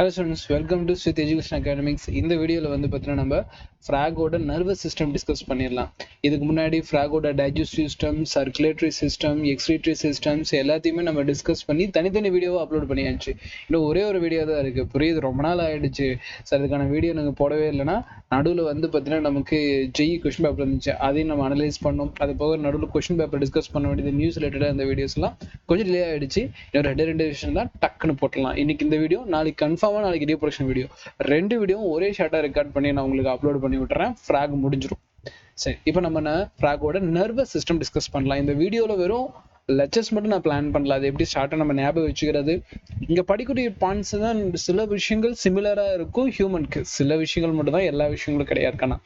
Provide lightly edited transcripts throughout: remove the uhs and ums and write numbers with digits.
Hello students, welcome to Sweet Education Academics. இந்த வீடியோல வந்து பார்த்தீங்கன்னா நம்ம ஃப்ராகோட நர்வஸ் சிஸ்டம் டிஸ்கஸ் பண்ணிடலாம். இதுக்கு முன்னாடி ஃப்ராகோட digestive system, circulatory system, excretory systems எல்லாத்தையுமே நம்ம டிஸ்கஸ் பண்ணி தனித்தனி வீடியோவை அப்லோட் பண்ணியாச்சு. இன்னும் ஒரே ஒரு வீடியோ தான் இருக்கு. புரியுது, ரொம்ப நாள் ஆயிடுச்சு சார் இதுக்கான வீடியோ நாங்கள் போடவே இல்லைன்னா. நடுவில் வந்து பார்த்தீங்கன்னா நமக்கு ஜெய் கொஸ்டின் பேப்பர் இருந்துச்சு, அதையும் நம்ம அனலைஸ் பண்ணோம். அது போக நடுவில் கொஸ்டின் பேப்பர் டிஸ்கஸ் பண்ண வேண்டியது நியூஸ் ரிலேட்டடாக இந்த வீடியோஸ்லாம் கொஞ்சம் டிலே ஆயிடுச்சு. இன்னும் ரெண்டு விஷயம் தான் டக்குன்னு போட்டலாம். இன்னைக்கு இந்த வீடியோ, நாளைக்கு கன்ஃபார்மாக நாளைக்கு ரீப்ரொடக்ஷன் வீடியோ, ரெண்டு வீடியோவும் ஒரே ஷார்ட்டாக ரெக்கார்ட் பண்ணி நான் உங்களுக்கு அப்லோட் பண்ணி விட்டுறேன். ஃப்ராக் முடிஞ்சிடும். சரி, இப்போ நம்ம ஃப்ராகோட நர்வஸ் சிஸ்டம் டிஸ்கஸ் பண்ணலாம். இந்த வீடியோவில் வெறும் லெக்சர்ஸ் மட்டும் நான் பிளான் பண்ணல. அது எப்படி ஸ்டார்ட்டாக நம்ம ஞாபகம் வச்சுக்கிறது, இங்கே படிக்கக்கூடிய பாயிண்ட்ஸ் தான் சில விஷயங்கள் சிமிலராக இருக்கும் ஹியூமனுக்கு, சில விஷயங்கள் மட்டும் தான், எல்லா விஷயங்களும் கிடையாது கண்ணா.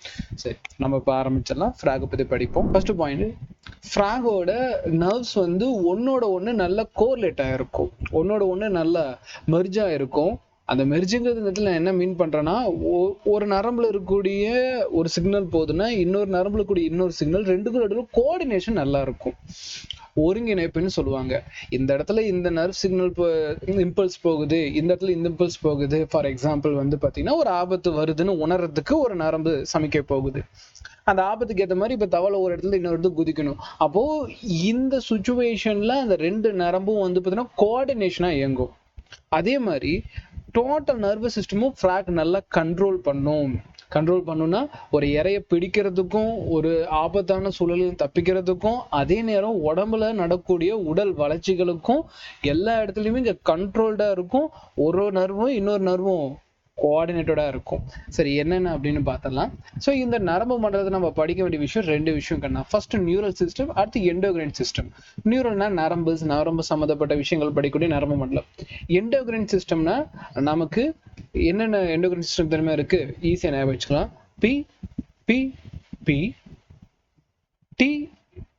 சரி, நம்ம இப்போ ஆரம்பிச்சிடலாம். ஃப்ராகை பற்றி படிப்போம். ஃபர்ஸ்ட் பாயிண்ட், ஃப்ராகோட நர்வ்ஸ் வந்து ஒன்னோட ஒன்று நல்ல கோரிலேட் ஆகிருக்கும், ஒன்னோட ஒன்று நல்ல மெர்ஜ் ஆகிருக்கும். அந்த மெர்ஜுங்கிறது இந்த இடத்துல என்ன மீன் பண்றேன்னா, ஒரு நரம்புல இருக்கக்கூடிய ஒரு சிக்னல் போகுதுன்னா இன்னொரு நரம்புல கூடிய இன்னொரு சிக்னல், ரெண்டுக்கும் நடுவில் கோஆர்டினேஷன் நல்லா இருக்கும், ஒருங்கிணைப்புன்னு சொல்லுவாங்க. இந்த இடத்துல இந்த நர்வ் சிக்னல் இம்பல்ஸ் போகுது, இந்த இடத்துல இந்த இம்பல்ஸ் போகுது. ஃபார் எக்ஸாம்பிள் வந்து பாத்தீங்கன்னா ஒரு ஆபத்து வருதுன்னு உணர்றதுக்கு ஒரு நரம்பு சமிக்கை போகுது. அந்த ஆபத்துக்கு ஏற்ற மாதிரி இப்ப தவளை ஒரு இடத்துல இன்னொரு இடத்துல குதிக்கணும். அப்போ இந்த சுச்சுவேஷன்ல அந்த ரெண்டு நரம்பும் வந்து பாத்தீங்கன்னா கோஆர்டினேஷனா இயங்கும். அதே மாதிரி டோட்டல் நர்வஸ் சிஸ்டமும் ஃப்ராக் நல்லா கண்ட்ரோல் பண்ணும்னா ஒரு இறைய பிடிக்கிறதுக்கும் ஒரு ஆபத்தான சூழலில் தப்பிக்கிறதுக்கும், அதே நேரம் உடம்புல நடக்கூடிய உடல் வளர்ச்சிகளுக்கும் எல்லா இடத்துலையுமே இங்க கண்ட்ரோல்டா இருக்கும். ஒரு நர்வும் இன்னொரு நர்வும் கோஆர்டினேட்டடா இருக்கும். சரி, என்னென்ன அப்படின்னு பார்த்தலாம். ஸோ இந்த நரம்பு மண்டலத்தை நம்ம படிக்க வேண்டிய விஷயம் ரெண்டு விஷயம் கண்ணா. ஃபர்ஸ்ட் நியூரல் சிஸ்டம், அடுத்து எண்டோகிரைன் சிஸ்டம். நியூரல்னா நரம்பு சம்மந்தப்பட்ட விஷயங்கள் படிக்கக்கூடிய நரம்பு மண்டலம். எண்டோகிரைன் சிஸ்டம்னா நமக்கு என்னென்ன எண்டோகிரைன் சிஸ்டம் திறமை இருக்கு, ஈஸியா ஞாபகம் வச்சுக்கலாம். P P P T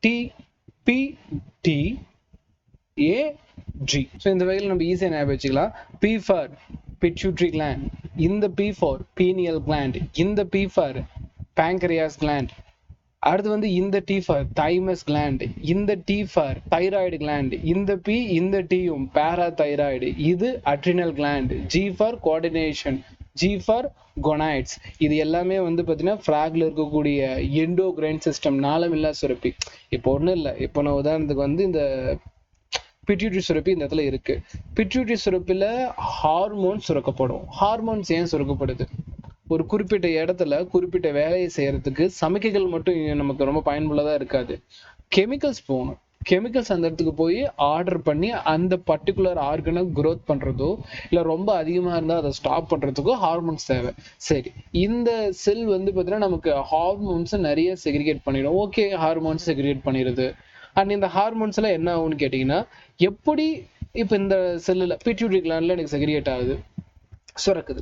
T P T A G. So இந்த வகையில் நம்ம ஈஸியா ஞாபகம் வச்சுக்கலாம். பி ஃபார் pituitary gland, இந்த P for pineal gland, இந்த P for pancreas gland. அடுத்து வந்து இந்த T for thymus gland, இந்த T for thyroid gland, இந்த P இந்த Tயும் parathyroid, இது adrenal gland. G for coordination, G for gonads. இது எல்லாமே வந்து பார்த்தீங்கன்னா ஃப்ராக்ல இருக்கக்கூடிய எண்டோகிரைன் சிஸ்டம், நாளமில்லா சுரப்பி. இப்போ ஒன்றும் இல்லை, இப்போ நான் உதாரணத்துக்கு வந்து இந்த பிட்யூட்டரி சுரப்பி இந்த இடத்துல இருக்கு. பிட்யூட்டரி சுரப்பில ஹார்மோன்ஸ் சுரக்கப்படும். ஹார்மோன்ஸ் ஏன் சுரக்கப்படுது, ஒரு குறிப்பிட்ட இடத்துல குறிப்பிட்ட வேலையை செய்யறதுக்கு சமிக்கைகள் மட்டும் நமக்கு ரொம்ப பயனுள்ளதா இருக்காது, கெமிக்கல்ஸ் போகணும். கெமிக்கல்ஸ் அந்த இடத்துக்கு போய் ஆர்டர் பண்ணி அந்த பர்டிகுலர் ஆர்கனை குரோத் பண்றதோ இல்லை ரொம்ப அதிகமாக இருந்தால் அதை ஸ்டாப் பண்றதுக்கோ ஹார்மோன்ஸ் தேவை. சரி, இந்த செல் வந்து பார்த்தீங்கன்னா நமக்கு ஹார்மோன்ஸ் நிறைய செக்ரிகேட் பண்ணிடும். ஓகே, ஹார்மோன்ஸ் செக்ரிகேட் பண்ணிடுது. அண்ட் இந்த ஹார்மோன்ஸ் எல்லாம் என்ன ஆகும்னு கேட்டீங்கன்னா, எப்படி இப்போ இந்த செல்லுல பிட்யூட்டரி கிளாண்ட்ல எனக்கு செக்ரிகேட் ஆகுது, சுரக்குது.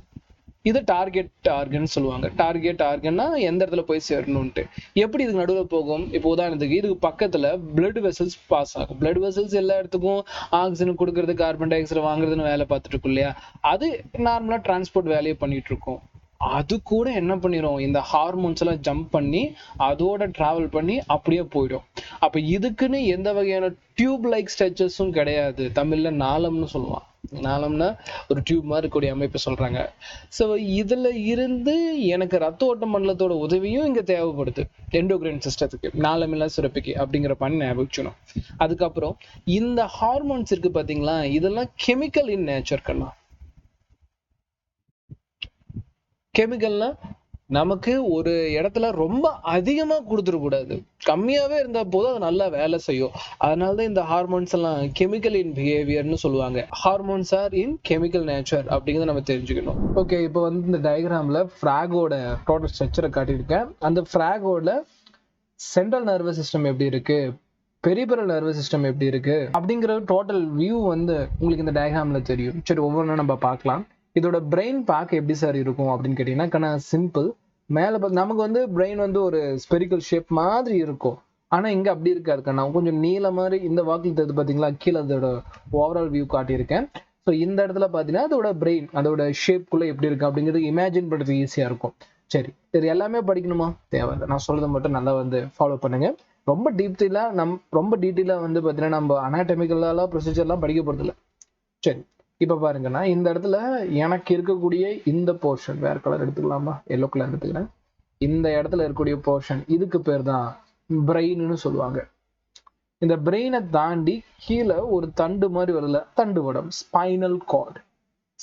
இது டார்கெட் ஆர்கன் சொல்லுவாங்க. டார்கெட் ஆர்கன்னா எந்த இடத்துல போய் சேரணும்ட்டு. எப்படி இதுக்கு நடுவில் போகும், இப்போ உதாரணத்துக்கு இதுக்கு பக்கத்துல பிளட் வெசல்ஸ் பாஸ் ஆகும். பிளட் வெசல்ஸ் எல்லா இடத்துக்கும் ஆக்சிஜன் கொடுக்கறது, கார்பன் டை ஆக்சைடு வாங்குறதுன்னு வேலை பார்த்துட்டு இருக்கும் இல்லையா, அது நார்மலா டிரான்ஸ்போர்ட் வேலையை பண்ணிட்டு இருக்கும். அது கூட என்ன பண்ணிடும், இந்த ஹார்மோன்ஸ் எல்லாம் ஜம்ப் பண்ணி அதோட டிராவல் பண்ணி அப்படியே போயிடும். அப்ப இதுக்குன்னு எந்த வகையான டியூப் லைக் ஸ்ட்ரக்சர்ஸும் கிடையாது. தமிழ்ல நாளம்னு சொல்லுவான். நாளம்னா ஒரு டியூப் மாதிரி இருக்கக்கூடிய அமைப்பு சொல்றாங்க. ஸோ இதுல இருந்து எனக்கு ரத்த ஓட்ட மண்டலத்தோட உதவியும் இங்க தேவைப்படுது எண்டோகிரைன் சிஸ்டத்துக்கு, நாளமில்லா சுரப்பிக்கு அப்படிங்கிற பண்ணி ஞாபகம். அதுக்கப்புறம் இந்த ஹார்மோன்ஸ் இருக்கு பாத்தீங்களா, இதெல்லாம் கெமிக்கல் இன் நேச்சர் கண்ணா. கெமிக்கல்னா நமக்கு ஒரு இடத்துல ரொம்ப அதிகமா கொடுத்துடக்கூடாது, கம்மியாவே இருந்தா போதும், அது நல்லா வேலை செய்யும். அதனாலதான் இந்த ஹார்மோன்ஸ் எல்லாம் கெமிக்கல் இன் பிஹேவியர்னு சொல்லுவாங்க. Hormones R in chemical nature அப்படிங்கிறத நம்ம தெரிஞ்சுக்கணும். ஓகே, இப்போ வந்து இந்த டயக்ராம்ல ஃப்ராகோட டோட்டல் ஸ்ட்ரக்சரை காட்டியிருக்கேன். அந்த ஃப்ராகோட சென்ட்ரல் நர்வஸ் சிஸ்டம் எப்படி இருக்கு, பெரிபெரல் நர்வஸ் சிஸ்டம் எப்படி இருக்கு அப்படிங்கிற டோட்டல் வியூ வந்து உங்களுக்கு இந்த டயக்ராம்ல தெரியும். சரி, ஒவ்வொன்றும் நம்ம பார்க்கலாம். இதோட பிரெயின் பார்க்க எப்படி சார் இருக்கும் அப்படின்னு கேட்டீங்கன்னா, சிம்பிள். மேல நமக்கு வந்து பிரெயின் வந்து ஒரு ஸ்பெரிக்கல் ஷேப் மாதிரி இருக்கும். ஆனா இங்க அப்படி இருக்காது கண்ணா, கொஞ்சம் நீல மாதிரி. இந்த வாக்கில் தெரியுது பாத்தீங்களா, கீழே அதோட ஓவரால் வியூ காட்டியிருக்கேன். ஸோ இந்த இடத்துல பாத்தீங்கன்னா அதோட பிரெயின் அதோட ஷேப்குள்ள எப்படி இருக்கு அப்படிங்கிறது இமேஜின் பண்றது ஈஸியா இருக்கும். சரி, இது எல்லாமே படிக்கணுமா, தேவையில்லை. நான் சொல்றதை மட்டும் நல்லா வந்து ஃபாலோ பண்ணுங்க. ரொம்ப டீட்டெயிலா வந்து பாத்தீங்கன்னா நம்ம அனாட்டமிக்கலாலாம் ப்ரொசீஜர்லாம் படிக்க போறது இல்லை. சரி, இப்ப பாருங்கன்னா இந்த இடத்துல எனக்கு இருக்கக்கூடிய இந்த போர்ஷன் வேற கலர் எடுத்துக்கலாமா, எல்லோ கலர் எடுத்துக்கிறேன். இந்த இடத்துல இருக்கக்கூடிய போர்ஷன் இதுக்கு பேர் தான் பிரெயின்னு சொல்லுவாங்க. இந்த பிரெயினை தாண்டி கீழே ஒரு தண்டு மாதிரி வரல, தண்டு வடம், ஸ்பைனல் கார்டு.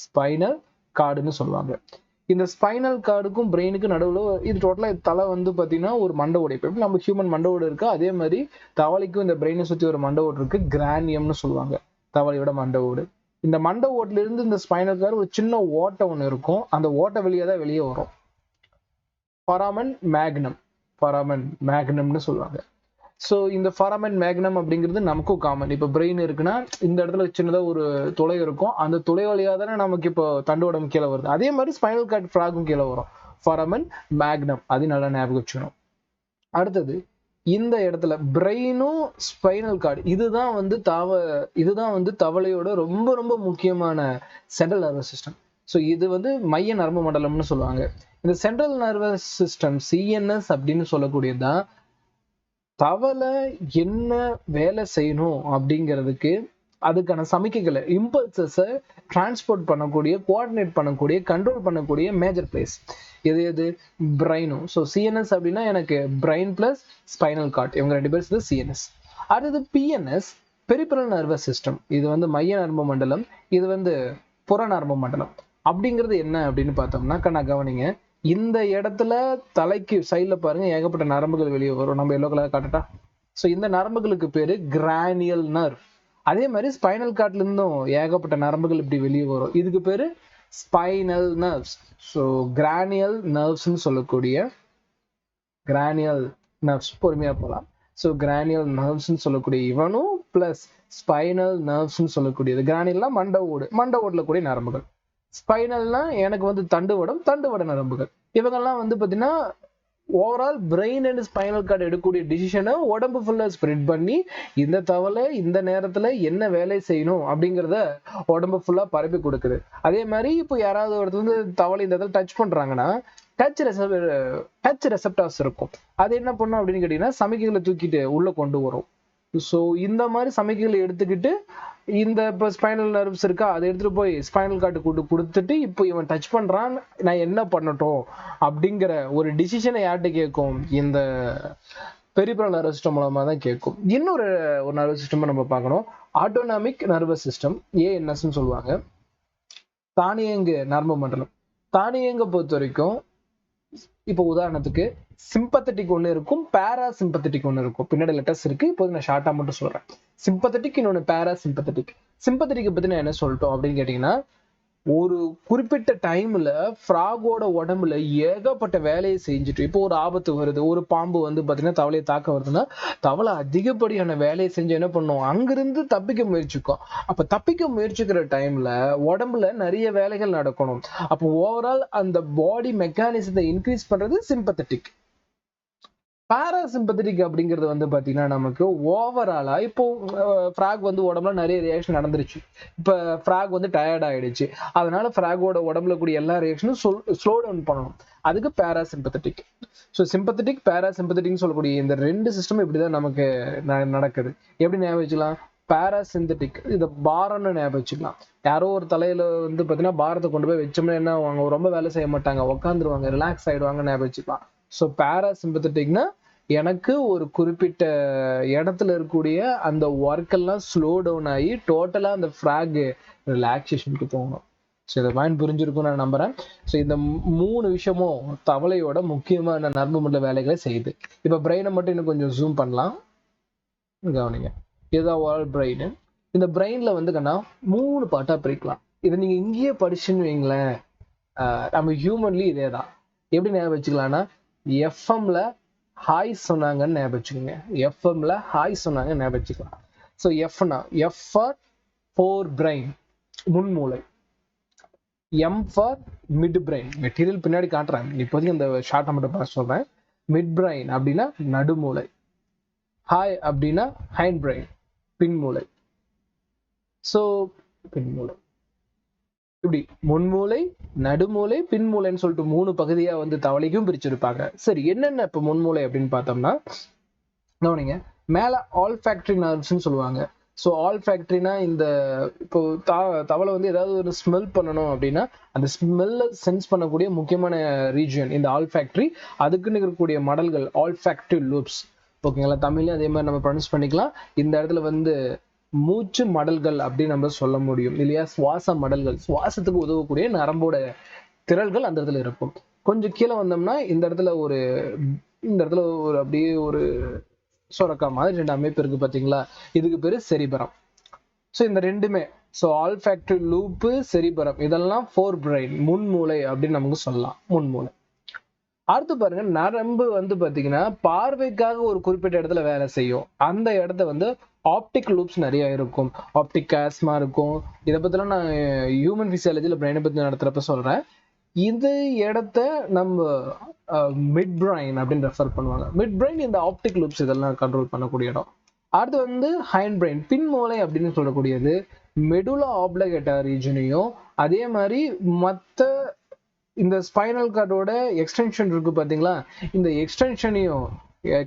ஸ்பைனல் கார்டுன்னு சொல்லுவாங்க. இந்த ஸ்பைனல் கார்டுக்கும் பிரெயினுக்கும் நடுவில் இது டோட்டலா தலை வந்து பாத்தீங்கன்னா ஒரு மண்டை ஓடு. இப்போ நம்ம ஹியூமன் மண்டை ஓடு இருக்கு, அதே மாதிரி தவளைக்கும் இந்த பிரெயினை சுத்தி ஒரு மண்டை ஓடு இருக்கு, கிரானியம்னு சொல்லுவாங்க தவளையோட மண்டை ஓடு. இந்த மண்டை ஓட்டுல இருந்து இந்த ஸ்பைனல் கார்டு ஒரு சின்ன ஓட்டை ஒன்று இருக்கும், அந்த ஓட்டை வெளியே தான் வெளியே வரும். ஃபராமன் மேக்னம், ஃபராமன் மேக்னம்னு சொல்லுவாங்க. ஸோ இந்த ஃபராமன் மேக்னம் அப்படிங்கிறது நமக்கும் காமன். இப்போ பிரெயின் இருக்குன்னா இந்த இடத்துல சின்னதாக ஒரு துளை இருக்கும், அந்த துளை வழியாக தானே நமக்கு இப்போ தண்டுவடம் கீழே வருது. அதே மாதிரி ஸ்பைனல் கார்டு ஃப்ராகும் கீழே வரும், ஃபராமன் மேக்னம். அது நல்லா ஞாபகம் வச்சுக்கணும். அடுத்தது இந்த இடத்துல பிரெயினும் ஸ்பைனல் கார்டு இதுதான் வந்து தவளையோட ரொம்ப ரொம்ப முக்கியமான சென்ட்ரல் நர்வஸ் சிஸ்டம். ஸோ இது வந்து மைய நரம்பு மண்டலம்னு சொல்லுவாங்க. இந்த சென்ட்ரல் நர்வஸ் சிஸ்டம் சிஎன்எஸ் அப்படின்னு சொல்லக்கூடியதுதான் தவளை என்ன வேலை செய்யணும் அப்படிங்கிறதுக்கு அதுக்கான சமிக்கைகளை, இம்பல்சஸை டிரான்ஸ்போர்ட் பண்ணக்கூடிய, கோஆர்டினேட் பண்ணக்கூடிய, கண்ட்ரோல் பண்ணக்கூடிய மேஜர் பிளேஸ் எது பிரெயினும். ஸோ சிஎன்எஸ் அப்படின்னா எனக்கு பிரெயின் பிளஸ் ஸ்பைனல் கார்ட், இவங்க 2 பேர் சேர்ந்து சிஎன்எஸ். அடுத்தது பிஎன்எஸ், பெரிபரல் நர்வஸ் சிஸ்டம். இது வந்து மைய நரம்பு மண்டலம், இது வந்து புற நரம்பு மண்டலம். அப்படிங்கிறது என்ன அப்படின்னு பார்த்தோம்னா கண்ணா கவனிங்க, இந்த இடத்துல தலைக்கு சைட்ல பாருங்க ஏகப்பட்ட நரம்புகள் வெளியே வரும். நம்ம எல்லோ கலர் காட்டட்டா? ஸோ இந்த நரம்புகளுக்கு பேரு கிரானியல் நர்வ். அதே மாதிரி ஸ்பைனல் கார்ட்ல இருந்தும் ஏகப்பட்ட நரம்புகள் இப்படி வெளியே வரும், இதுக்கு பேரு ஸ்பைனல் நர்வ்ஸ். ஸோ கிரானியல் நர்வ்ஸ்ன்னு சொல்லக்கூடிய கிரானியல் நர்வ்ஸ், பொறுமையா போகலாம். ஸோ கிரானியல் நர்வ்ஸ்ன்னு சொல்லக்கூடிய இவனும் பிளஸ் ஸ்பைனல் நர்வ்ஸ்ன்னு சொல்லக்கூடியது. கிரானியல்னா மண்டை ஓடுல கூடிய நரம்புகள். ஸ்பைனல்னா எனக்கு வந்து தண்டுவட நரம்புகள். இவங்கெல்லாம் வந்து பாத்தீங்கன்னா overall brain and spinal cord எடுக்கக்கூடிய டிசிஷனை உடம்பு ஃபுல்லா ஸ்ப்ரெட் பண்ணி இந்த தவளை இந்த நேரத்துல என்ன வேலை செய்யணும் அப்படிங்கிறத உடம்பு ஃபுல்லா பரப்பி கொடுக்குது. அதே மாதிரி இப்போ யாராவது ஒருத்தர் வந்து தவளை இந்த இடத்துல டச் பண்றாங்கன்னா டச் ரெசெப்டார்ஸ் இருக்கும், அது என்ன பண்ணும் அப்படின்னு கேட்டீங்கன்னா சமிக்கைகளை தூக்கிட்டு உள்ள கொண்டு வரும். ஸோ இந்த மாதிரி சமிக்கைகளை எடுத்துக்கிட்டு இந்த இப்போ ஸ்பைனல் நர்வ்ஸ் இருக்கா, அதை எடுத்துட்டு போய் ஸ்பைனல் கார்டு கொடுத்துட்டு இப்போ இவன் டச் பண்றான், நான் என்ன பண்ணட்டும் அப்படிங்கிற ஒரு டிசிஷனை யார்கிட்ட கேட்கும், இந்த பெரிபரல் நர்வஸ் சிஸ்டம் மூலமா தான் கேட்கும். இன்னொரு நர்வஸ் சிஸ்டம் நம்ம பார்க்கணும், ஆட்டோனாமிக் நர்வஸ் சிஸ்டம், ஏஎன்எஸ்ன்னு சொல்லுவாங்க. தானியங்கு நரம்பு மண்டலம். தானியங்க பொறுத்த வரைக்கும் இப்போ உதாரணத்துக்கு சிம்பத்தட்டிக் ஒன்று இருக்கும், பேராசிம்பத்தட்டிக் ஒன்று இருக்கும். பின்னாடி லெட்டர்ஸ் இருக்கு, இப்போது நான் ஷார்ட்டா மட்டும் சொல்றேன். சிம்பத்தட்டிக், இன்னொன்று பேராசிம்பத்தட்டிக். சிம்பத்தட்டிக்கை பத்தி நான் என்ன சொல்லிட்டோம் அப்படின்னு கேட்டீங்கன்னா, ஒரு குறிப்பிட்ட டைம்ல ஃப்ராகோட உடம்புல ஏகப்பட்ட வேலையை செஞ்சுட்டு, இப்போ ஒரு ஆபத்து வருது, ஒரு பாம்பு வந்து பாத்தீங்கன்னா தவளையை தாக்க வருதுன்னா தவளை அதிகப்படியான வேலையை செஞ்சு என்ன பண்ணும், அங்கிருந்து தப்பிக்க முயற்சிக்கும். அப்ப தப்பிக்க முயற்சிக்கிற டைம்ல உடம்புல நிறைய வேலைகள் நடக்கணும். அப்போ ஓவரால் அந்த பாடி மெக்கானிசத்தை இன்க்ரீஸ் பண்றது சிம்பத்தட்டிக். பாராசிம்பத்தட்டிக் அப்படிங்கிறது வந்து பாத்தீங்கன்னா நமக்கு ஓவராலா இப்போ ஃப்ராக் வந்து உடம்புல நிறைய ரியாக்ஷன் நடந்துருச்சு, இப்ப ஃப்ராக் வந்து டயர்ட் ஆயிடுச்சு, அதனால ஃப்ராகோட உடம்புல கூடிய எல்லா ரியாக்ஷனும் ஸ்லோ டவுன் பண்ணணும், அதுக்கு பாராசிம்பத்தட்டிக். ஸோ சிம்பத்தட்டிக் பாராசிம்பத்தட்டிக்னு சொல்லக்கூடிய இந்த 2 சிஸ்டம் இப்படிதான் நமக்கு நடக்குது. எப்படி ஞாபகம் வச்சுக்கலாம், பாராசிந்தட்டிக் இதை பாரம்னு ஞாபகம் வச்சுக்கலாம். யாரோ ஒரு தலையில வந்து பாத்தீங்கன்னா பாரத்தை கொண்டு போய் வச்சோம்னா என்ன ஆவாங்க, ரொம்ப வேலை செய்ய மாட்டாங்க, உட்காந்துருவாங்க, ரிலாக்ஸ் ஆயிடுவாங்க ஞாபகம் வச்சுக்கலாம். ஸோ பாராசிம்பத்தட்டிக்னா எனக்கு ஒரு குறிப்பிட்ட இடத்துல இருக்கக்கூடிய அந்த ஒர்க் எல்லாம் ஸ்லோ டவுன் ஆகி டோட்டலா அந்த ஃப்ராக் ரிலாக்ஸேஷனுக்கு போகணும். ஸோ இதை மைண்ட் புரிஞ்சிருக்கும் நான் நம்புறேன். ஸோ இந்த 3 விஷயமும் தவளையோட முக்கியமான நரம்பு மண்டல வேலைகளை செய்யுது. இப்போ பிரெயினை மட்டும் இன்னும் கொஞ்சம் ஜூம் பண்ணலாம், கவனிங்க. இதுதான் ஓவரால் பிரெயின். இந்த பிரெயின்ல வந்து கண்ணா 3 பார்ட்டா பிரிக்கலாம். இதை நீங்க இங்கேயே படிச்சுன்னு வைங்களேன், நம்ம ஹியூமன்லி இதே தான். எப்படி ஞாபகம் வச்சுக்கலாம்னா, எஃப்எம்ல ஹாய் சொன்னாங்கன்னு ஞாபகம் வச்சுக்கோங்க, எஃப்எம்ல ஹாய் சொன்னாங்க ஞாபகம் வச்சுக்கலாம். ஸோ எஃப்னா எஃப் ஃபார் ஃபோர் பிரெயின், முன்மூளை. M for mid brain, material பின்னாடி காட்டுறாங்க, இப்போதைக்கு அந்த ஷார்ட்டை மட்டும் பார்த்து சொல்றேன். மிட் பிரெயின் அப்படின்னா நடுமூளை, ஹாய் அப்படின்னா ஹைண்ட் பிரெயின், பின்மூளை. ஸோ பின்மூளை இப்படி முன்மூளை, நடுமூளை, பின்மூளைன்னு சொல்லிட்டு 3 பகுதியா வந்து தவளைக்கும் பிரிச்சிருப்பாங்க. சரி, என்னென்ன இப்ப முன்மூளை அப்படின்னு பார்த்தோம்னா கவனிங்க, மேல ஆல்ஃபாக்டரி நர்வ்ஸ்ன்னு சொல்லுவாங்க. ஸோ ஆல் ஃபேக்டரினா இந்த இப்போ தவளை வந்து ஏதாவது ஒரு ஸ்மெல் பண்ணணும் அப்படின்னா அந்த ஸ்மெல்ல சென்ஸ் பண்ணக்கூடிய முக்கியமான ரீஜியன் இந்த ஆல் ஃபேக்டரி. அதுக்குன்னு இருக்கக்கூடிய மடல்கள் ஆல் ஃபேக்டிவ் லூப்ஸ். ஓகேங்களா, தமிழ்லயும் அதே மாதிரி நம்ம ப்ரொனவுன்ஸ் பண்ணிக்கலாம். இந்த இடத்துல வந்து மூச்சு மடல்கள் அப்படின்னு நம்ம சொல்ல முடியும் இல்லையா. சுவாச மடல்கள், சுவாசத்துக்கு உதவக்கூடிய நரம்போட திரள்கள் அந்த இடத்துல இருக்கும். கொஞ்சம் கீழே வந்தோம்னா இந்த இடத்துல ஒரு அப்படியே ஒரு சொரக்கா மாதிரி 2 அமைப்பு இருக்கு பாத்தீங்களா, இதுக்கு பேரு செரிபரம். ஸோ இந்த ரெண்டுமே, ஸோ ஆல்ஃபேக்டிவ் லூப்பு, செரிபரம், இதெல்லாம் ஃபோர் பிரைன், முன்மூளை அப்படின்னு நமக்கு சொல்லலாம், முன்மூளை. அடுத்து பாருங்க, நரம்பு வந்து பாத்தீங்கன்னா பார்வைக்காக ஒரு குறிப்பிட்ட இடத்துல வேலை செய்யும். அந்த இடத்த வந்து ஆப்டிக் லூப்ஸ் நிறைய இருக்கும், ஆப்டிக் ஆஸ்மா இருக்கும். இதை பத்திலாம் நான் ஹியூமன் பிசியாலஜில பிரெயினை பத்தி நடத்துறப்ப சொல்றேன். இது இடத்த நம்ம மிட் பிரைன் அப்படின்னு ரெஃபர் பண்ணுவாங்க. மிட் பிரைன் இந்த ஆப்டிக் லூப்ஸ் இதெல்லாம் கண்ட்ரோல் பண்ணக்கூடிய இடம். அடுத்து வந்து ஹைண்ட் பிரைன், பின்மூளை அப்படின்னு சொல்லக்கூடியது மெடுலா ஆப்லகேட்டா ரீஜனையும் அதே மாதிரி மற்ற இந்த ஸ்பைனல் கார்டோட எக்ஸ்டென்ஷன் இருக்கு பாத்தீங்களா, இந்த எக்ஸ்டென்ஷனையும்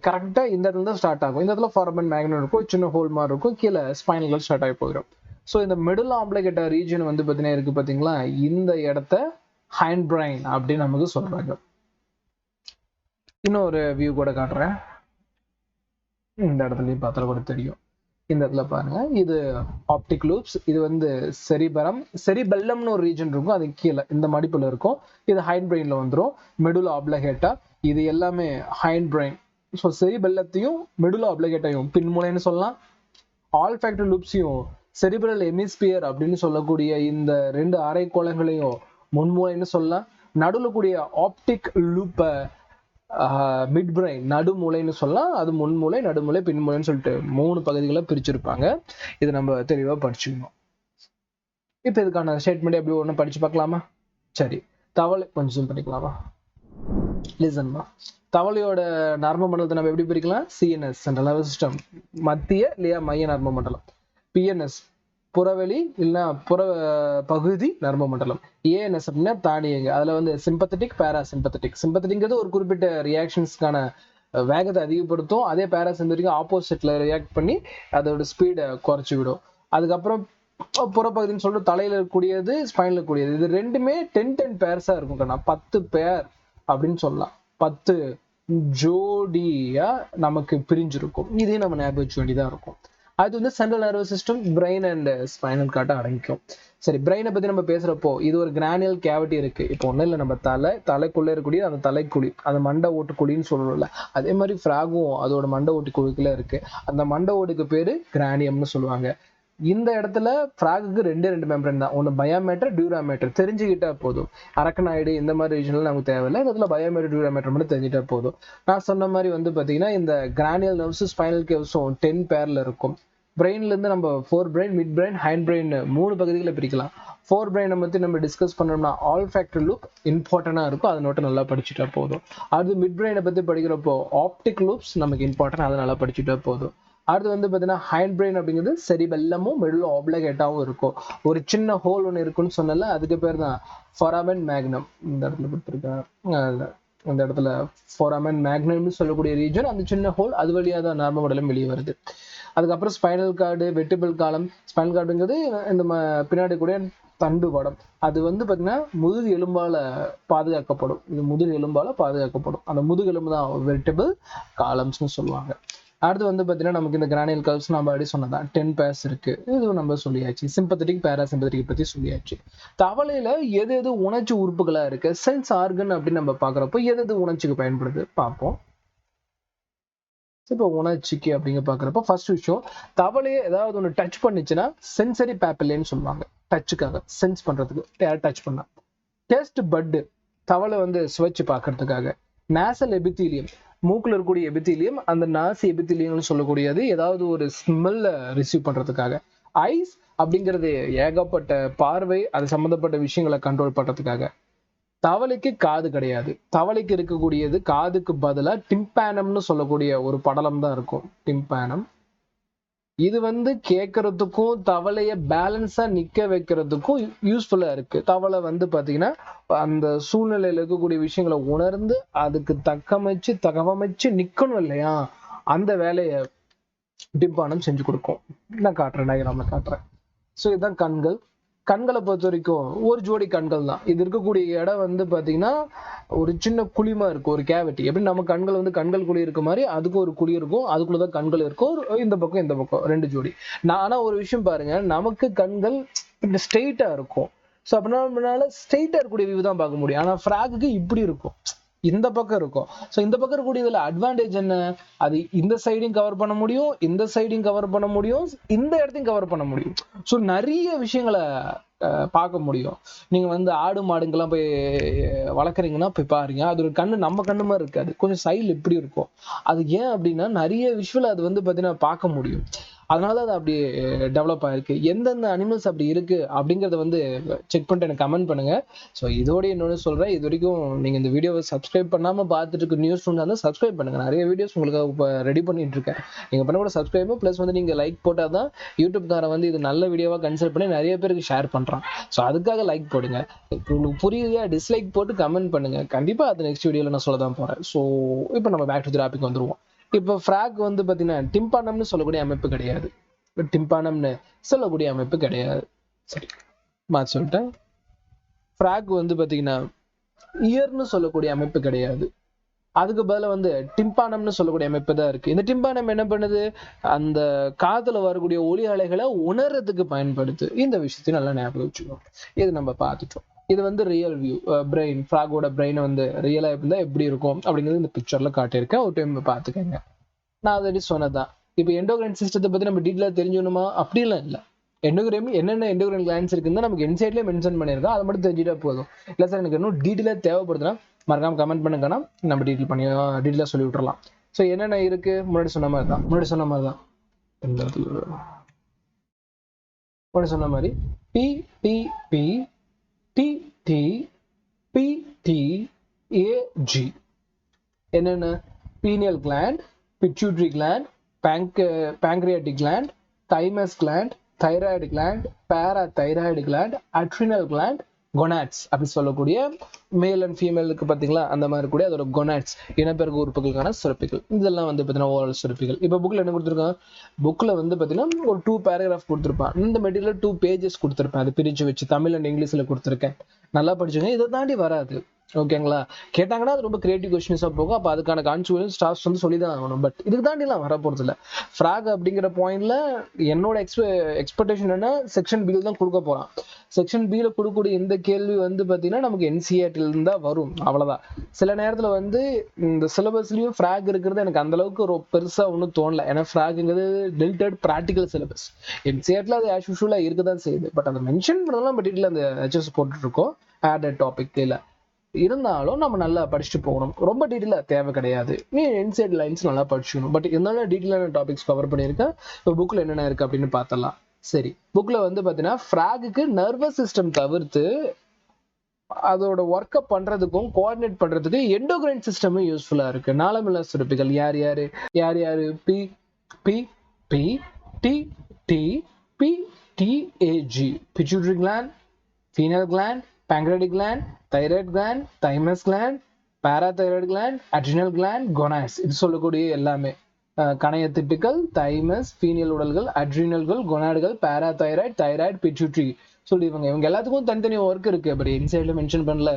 கரெக்டா இந்த இடத்துல தான் ஸ்டார்ட் ஆகும். இந்த இடத்துல ஃபாரமன் மேக்னம் இருக்கும், சின்ன ஹோல் மாதிரி இருக்கும், கீழே ஸ்பைனல் கார்டு ஸ்டார்ட் ஆகி போயிடும். ஸோ இந்த மெடுலா ஆப்லகேட்டா ரீஜன் வந்து பார்த்தீங்கன்னா இருக்கு பாத்தீங்களா, இந்த இடத்த ஹைண்ட் பிரைன் அப்படின்னு நமக்கு சொல்றாங்க. இன்னொரு வியூ கூட காட்டுறேன், இந்த இடத்துலயும் பார்த்தா கூட தெரியும். இந்த இடத்துல பாருங்க, இது ஆப்டிக் லூப்ஸ், இது வந்து செரிபரம், செரிபெல்லம்னு ஒரு ரீஜன் இருக்கும், அது கீழே இந்த மடிப்புல இருக்கும். இது ஹைண்ட் பிரெயின்ல வந்துடும். மெடுலா ஆப்லகேட்டா, இது எல்லாமே ஹைண்ட் பிரெயின். ஸோ செரிபெல்லத்தையும் மெடுலா ஆப்லகேட்டையும் பின்மூளைன்னு சொல்லலாம். ஆல்ஃபேக்டரி லூப்ஸையும் செரிபிரல் ஹெமிஸ்பியர் அப்படின்னு சொல்லக்கூடிய இந்த 2 அரைக்கோளங்களையும் முன்மூளைன்னு சொல்லலாம். நடுவில் கூடிய ஆப்டிக் லூப்பை மிட் பிரைன், நடுமூளைன்னு சொல்லலாம். அது முன்மூளை, நடுமூளை, பின்மூளைன்னு சொல்லிட்டு 3 பகுதிகளை பிரிச்சிருப்பாங்க. இதை நம்ம தெளிவா படிச்சுக்கணும். இப்ப இதுக்கான ஸ்டேட்மெண்ட் எப்படி ஒண்ணு படிச்சு பார்க்கலாமா? சரி, தவளை கொஞ்சம் படிக்கலாமா? லிசன்மா. தவளையோட நரம்பு மண்டலத்தை நம்ம எப்படி பிரிக்கலாம்? சிஎன்எஸ், சென்ட்ரல் நர்வஸ் சிஸ்டம், மத்திய இல்லையா மைய நரம்பு மண்டலம். பிஎன்எஸ் புறவெளி இல்லைன்னா புற பகுதி நரம்பு மண்டலம். ஏஎன்எஸ் அப்படின்னா தானியங்க, அதுல வந்து சிம்பத்தட்டிக், பேராசிம்பத்தட்டிக். சிம்பத்தட்டிக்ங்கிறது ஒரு குறிப்பிட்ட ரியாக்ஷன்ஸ்க்கான வேகத்தை அதிகப்படுத்தும், அதே பேராசிம்பத்தட்டிக் ஆப்போசிட்ல ரியாக்ட் பண்ணி அதோட ஸ்பீடை குறைச்சி விடும். அதுக்கப்புறம் புறப்பகுதின்னு சொல்லிட்டு தலையில இருக்கக்கூடியது, ஸ்பைன்ல இருக்கக்கூடியது, இது ரெண்டுமே 10 பேர்ஸா இருக்கும். 10 பேர் அப்படின்னு சொல்லலாம், 10 ஜோடியா நமக்கு பிரிஞ்சிருக்கும். இதையும் நம்ம ஞாபகம் வச்சு வேண்டியதா இருக்கும். அது வந்து central nervous system, brain and spinal கார்ட்டை அடங்கிக்கும். சரி, பிரெயினை பத்தி நம்ம பேசுறப்போ இது ஒரு கிரானியல் கேவிட்டி இருக்கு. இப்போ ஒன்றும் இல்லை, நம்ம தலைக்குள்ள இருக்கக்கூடிய அந்த தலைக்குழி, அந்த மண்டை ஓட்டுக்குழின்னு சொல்லணும்ல, அதே மாதிரி ஃப்ராகும் அதோட மண்டை ஓட்டு குழிக்குள்ள இருக்கு. அந்த மண்டை ஓட்டுக்கு பேரு கிரானியம்னு சொல்லுவாங்க. இந்த இடத்துல ஃப்ராகுக்கு 2 மெம்பரேன் தான், ஒன்று பயோமேட்டர், டியூராமேட்டர். தெரிஞ்சுக்கிட்டா போதும். அரக்கனாய்டு இந்த மாதிரி ரீஜனில் நமக்கு தேவையில்லை, இந்த இடத்துல பயோமேட்டர், டியூராமேட்டர் மட்டும் தெரிஞ்சுட்டா போதும். நான் சொன்ன மாதிரி வந்து பார்த்தீங்கன்னா இந்த கிரானியல் நர்வ்ஸ், ஸ்பைனல் கேவ்ஸும் 10 பேர்ல இருக்கும். பிரெயின்ல இருந்து நம்ம 4 brain, mid brain, hind brain 3 பகுதிகளை பிரிக்கலாம். 4 பிரெயினை பத்தி நம்ம டிஸ்கஸ் பண்ணோம்னா ஆல்ஃபேக்டரி லூப் இம்பார்ட்டண்டா இருக்கும், அதை நோட்டை நல்லா படிச்சுட்டா போதும். அடுத்து மிட் பிரெயினை பத்தி படிக்கிறப்போ ஆப்டிக் லூப்ஸ் நமக்கு இம்பார்ட்டன்ட், அதை நல்லா படிச்சுட்டா போதும். அடுத்து வந்து பார்த்தீங்கன்னா ஹைண்ட் பிரெயின் அப்படிங்கிறது செரிபெல்லமும் மெடுலா ஆப்லகேட்டாவும் இருக்கும். ஒரு சின்ன ஹோல் ஒன்று இருக்குன்னு சொன்னல, அதுக்கு பேர் தான் ஃபோராமன் மேக்னம். இந்த இடத்துல கொடுத்துருக்காங்க, இந்த இடத்துல ஃபோராமன் மேக்னம்னு சொல்லக்கூடிய ரீஜன், அந்த சின்ன ஹோல், அது வழியாக தான் நரம்பு மண்டலம் வெளியே வருது. அதுக்கப்புறம் ஸ்பைனல் கார்டு, வெர்டிபிள் காலம். ஸ்பைனல் கார்டுங்கிறது இந்த பின்னாடி கூட தண்டு வடம், அது வந்து பார்த்தீங்கன்னா முதுகு எலும்பால பாதுகாக்கப்படும். இது முதுகு எலும்பால பாதுகாக்கப்படும், அந்த முதுகு எலும்பு தான் வெர்டிபிள் காலம்ஸ்னு சொல்லுவாங்க. அடுத்து வந்து பார்த்தீங்கன்னா நமக்கு இந்த கிரானியல் கர்வ்ஸ் நம்ம அப்படி சொன்னதான் 10 பேர்ஸ் இருக்கு, இதுவும் நம்ம சொல்லியாச்சு. சிம்பத்தட்டிக், பேராசிம்பத்தட்டிக் பத்தி சொல்லியாச்சு. தவளையில எது எது உணர்ச்சி உறுப்புகளா இருக்கு, சென்ஸ் ஆர்கன் அப்படின்னு நம்ம பாக்குறப்போ எது எது உணர்ச்சிக்கு பயன்படுது பார்ப்போம். இப்போ உணர்ச்சிக்கு அப்படிங்க பாக்குறப்போ ஃபர்ஸ்ட் விஷயம், தவளையை ஏதாவது ஒன்று டச் பண்ணிச்சுன்னா சென்சரி பேப்பிலேன்னு சொல்லுவாங்க. டச்சுக்காக, சென்ஸ் பண்றதுக்கு, டச் பண்ணா. டெஸ்ட் பட், தவளை வந்து சுவைச்சு பார்க்கறதுக்காக. நேசல் எபித்தீலியம், மூக்குல இருக்கக்கூடிய எபித்தீலியம், அந்த நாசி எபித்தீலியம்னு சொல்லக்கூடியது ஏதாவது ஒரு ஸ்மெல்ல ரிசீவ் பண்றதுக்காக. ஐஸ் அப்படிங்கிறது ஏகப்பட்ட பார்வை, அது சம்பந்தப்பட்ட விஷயங்களை கண்ட்ரோல் பண்றதுக்காக. தவளைக்கு காது கிடையாது, தவளைக்கு இருக்கக்கூடியது காதுக்கு பதிலா டிம்பேனம்னு சொல்லக்கூடிய ஒரு படலம் தான் இருக்கும், டிம்பேனம். இது வந்து கேட்கறதுக்கும் தவளைய பேலன்ஸா நிக்க வைக்கிறதுக்கும் யூஸ்ஃபுல்லா இருக்கு. தவளை வந்து பாத்தீங்கன்னா அந்த சூழ்நிலையில இருக்கக்கூடிய விஷயங்களை உணர்ந்து அதுக்கு தகவமைச்சு நிக்கணும் இல்லையா, அந்த வேலையை டிம்பானம் செஞ்சு கொடுக்கும். நான் காட்டுறேன், டயக்ராம்ல காட்டுறேன். ஸோ இதுதான் கண்கள். கண்களை பொறுத்த வரைக்கும் ஒரு ஜோடி கண்கள் தான். இது இருக்கக்கூடிய இடம் வந்து பாத்தீங்கன்னா ஒரு சின்ன குழிமா இருக்கும், ஒரு கேவிட்டி. எப்படி நம்ம கண்கள் வந்து கண்கள் குழி இருக்க மாதிரி அதுக்கு ஒரு குழி இருக்கும், அதுக்குள்ளதான் கண்கள் இருக்கும். இந்த பக்கம் இந்த பக்கம் 2 ஜோடி. ஆனா ஒரு விஷயம் பாருங்க, நமக்கு கண்கள் ஸ்ட்ரெயிட்டா இருக்கும். ஸோ அப்படின்னா நம்மளால ஸ்ட்ரெயிட்டா இருக்கக்கூடிய வியூ தான் பார்க்க முடியும். ஆனா ஃப்ராகுக்கு இப்படி இருக்கும், இந்த பக்கம் இருக்கும். ஸோ இந்த பக்கம் இருக்கக்கூடிய இதுல அட்வான்டேஜ் என்ன, அது இந்த சைடையும் கவர் பண்ண முடியும், இந்த சைடையும் கவர் பண்ண முடியும், இந்த இடத்தையும் கவர் பண்ண முடியும். ஸோ நிறைய விஷயங்களை பார்க்க முடியும். நீங்க வந்து ஆடு மாடுங்கெல்லாம் போய் வளர்க்குறீங்கன்னா போய் பாருங்க, அது ஒரு கண்ணு நம்ம கண்ணு மாதிரி இருக்காது, கொஞ்சம் சைடில் இப்படி இருக்கும். அது ஏன் அப்படின்னா நிறைய விஷுவல் அது வந்து பார்த்தீங்கன்னா பார்க்க முடியும். அதனால அது அப்படி டெவலப் ஆயிருக்கு. எந்தெந்த அனிமல்ஸ் அப்படி இருக்கு அப்படிங்கறத வந்து செக் பண்ணிட்டு எனக்கு கமெண்ட் பண்ணுங்க. ஸோ இதோட இன்னொன்று சொல்றேன், இது வரைக்கும் நீங்க இந்த வீடியோவை சப்ஸ்கிரைப் பண்ணாம பார்த்துட்டு இருக்க நியூஸ் வந்து சப்ஸ்கிரைப் பண்ணுங்க. நிறைய வீடியோஸ் உங்களுக்கு இப்போ ரெடி பண்ணிட்டு இருக்கேன். நீங்க பண்ண கூட சப்ஸ்கிரைப் பிளஸ் வந்து நீங்க லைக் போட்டாதான் யூடியூப்காரன் வந்து இது நல்ல வீடியோவா கன்சிடர் பண்ணி நிறைய பேருக்கு ஷேர் பண்றான். ஸோ அதுக்காக லைக் போடுங்க. உங்களுக்கு புரியலையா டிஸ்லைக் போட்டு கமெண்ட் பண்ணுங்க. கண்டிப்பா அது நெக்ஸ்ட் வீடியோல நான் சொல்ல தான் போறேன். ஸோ இப்போ நம்ம பேக் டு தி டாபிக் வந்துருவோம். இப்போ ஃப்ராக் வந்து பாத்தீங்கன்னா டிம்பானம்னு சொல்லக்கூடிய அமைப்பு கிடையாது. டிம்பானம்னு சொல்லக்கூடிய அமைப்பு கிடையாது. சரி, மாத்தி சொல்லிட்டேன். ஃப்ராக் வந்து பாத்தீங்கன்னா இயர்னு சொல்லக்கூடிய அமைப்பு கிடையாது. அதுக்கு பதிலா வந்து டிம்பானம்னு சொல்லக்கூடிய அமைப்பு தான் இருக்கு. இந்த டிம்பானம் என்ன பண்ணுது, அந்த காதுல வரக்கூடிய ஒலி அலைகளை உணர்றதுக்கு பயன்படுத்து. இந்த விஷயத்தையும் நல்லா ஞாபகம் வச்சுக்கணும். இது நம்ம பார்த்துட்டோம். இது வந்து ரியல் வியூ பிரெயின், ஃப்ராகோட பிரெயின் வந்து ரியலா இருந்தா எப்படி இருக்கும் அப்படிங்கிறது இந்த பிக்சர்ல காட்டியிருக்கேன். ஒரு டைம் பார்த்துக்கங்க. நான் ஆல்ரெடி சொன்னதான். இப்போ எண்டோகிரைன் சிஸ்டத்தை பத்தி நம்ம டீட்டெயிலா தெரிஞ்சுக்கணுமா, அப்படிலாம் இல்லை. எண்டோகிரைன் என்னென்ன எண்டோகிரைன் கிளாண்ட்ஸ் இருக்குன்னு நமக்கு இன்சைட்லேயே மென்ஷன் பண்ணியிருக்கோம். அதை மட்டும் தெரிஞ்சுட்டா போதும். இல்லை சார் எனக்கு இன்னும் டீட்டெயிலாக தேவைப்படுதுன்னா மறக்காம கமெண்ட் பண்ணுங்கன்னா நம்ம டீட்டெயிலாக சொல்லி விட்டுறலாம். ஸோ என்னென்ன இருக்கு, முன்னாடி சொன்ன மாதிரி தான் முன்னாடி சொன்ன மாதிரி P T P T T P T A G. என்னென்ன, pineal gland, pituitary gland, pancreatic gland, thymus gland, thyroid gland, parathyroid gland, adrenal gland, gonads அப்படி சொல்லக்கூடிய மேல் அண்ட் ஃபீமேலுக்கு பார்த்தீங்களா அந்த மாதிரி கூட அதோட gonads இனப்பெருக்க உறுப்புகளுக்கான சுரப்பிகள். இதெல்லாம் வந்து பார்த்தீங்கன்னா ஓரல் சுரப்பிகள். இப்போ புக்கில் என்ன கொடுத்துருக்கான், புக்கில் வந்து பார்த்தீங்கன்னா ஒரு 2 பேராகிராஃப் கொடுத்துருப்பான். இந்த மெட்டீரியல் 2 pages கொடுத்துருப்பேன். அது பிரித்து வச்சு தமிழ் அண்ட் இங்கிலீஷில் கொடுத்துருக்கேன். நல்லா படிச்சுங்க. இதை தாண்டி வராது. ஓகேங்களா, கேட்டாங்கன்னா அது ரொம்ப கிரியேட்டிவ் கொஸ்டின்ஸா போகும். அப்போ அதுக்கான கான்சிக்வன்ஸ் ஸ்டாஃப்ஸ் வந்து சொல்லி தான் ஆகணும். பட் இதுக்கு தாண்டிலாம் வர போறது இல்லை. ஃப்ராக் அப்படிங்கிற பாயிண்ட்ல என்னோட எக்ஸ்பெக்டேஷன் என்ன, செக்ஷன் பில் தான் கொடுக்க போறான். செக்ஷன் பில கொடுக்கக்கூடிய இந்த கேள்வி வந்து பாத்தீங்கன்னா நமக்கு என்சிஆர்டில இருந்தா வரும், அவ்வளவுதான். சில நேரத்துல வந்து இந்த சிலபஸ்லயும் ஃப்ராக் இருக்கிறது எனக்கு அந்த அளவுக்கு ஒரு பெருசா ஒன்றும் தோணல. ஏன்னா ஃப்ராக்ங்கிறது டெல்டட் ப்ராக்டிகல் சிலபஸ். என்சிஆர்டில அது ஆஸ் யூஷுவலா இருக்குதான் செய்யுது. பட் அதை மென்ஷன் பண்ணலாம். பட் இட்ல அந்த ஹெச்எஸ் போட்டுட்டு இருக்கோம் ஆடட் டாபிக் இல்ல. இருந்தாலும் நம்ம நல்லா படிச்சுட்டு போகணும். ரொம்ப டீட்டெயிலா தேவை கிடையாது. நீ இன்சைட் லைன்ஸ் நல்லா படிச்சுக்கணும். பட் இருந்தாலும் டீட்டெயிலான டாபிக்ஸ் கவர் பண்ணியிருக்கேன். இப்போ புக்ல என்னென்ன இருக்கு அப்படின்னு பார்த்தலாம். சரி, புக்ல வந்து பாத்தீங்கன்னா ஃப்ராகுக்கு நர்வஸ் சிஸ்டம் தவிர்த்து அதோட ஒர்க் அப் பண்றதுக்கும் கோஆர்டினேட் பண்றதுக்கு எண்டோகிரைன் சிஸ்டமும் யூஸ்ஃபுல்லா இருக்கு. நாளமில்லா சுரப்பிகள் யார் யாரு P P P T T P T A G, pituitary gland, pineal gland, pancreatic gland, thyroid gland, thymus gland, parathyroid gland, adrenal gland, gonads. இது சொல்லக்கூடிய எல்லாமே கணையத்திட்டுகள், தைமஸ், ஃபீனியல் உடல்கள், அட்ரினல்கள், கொனாடுகள், பாராதைராய்டு, தைராய்டு, பிட்யூட்டரி சொல்லி இவங்க எல்லாத்துக்கும் தனித்தனி ஒர்க் இருக்கு. பட் இன்சைட்ல மென்ஷன் பண்ணல.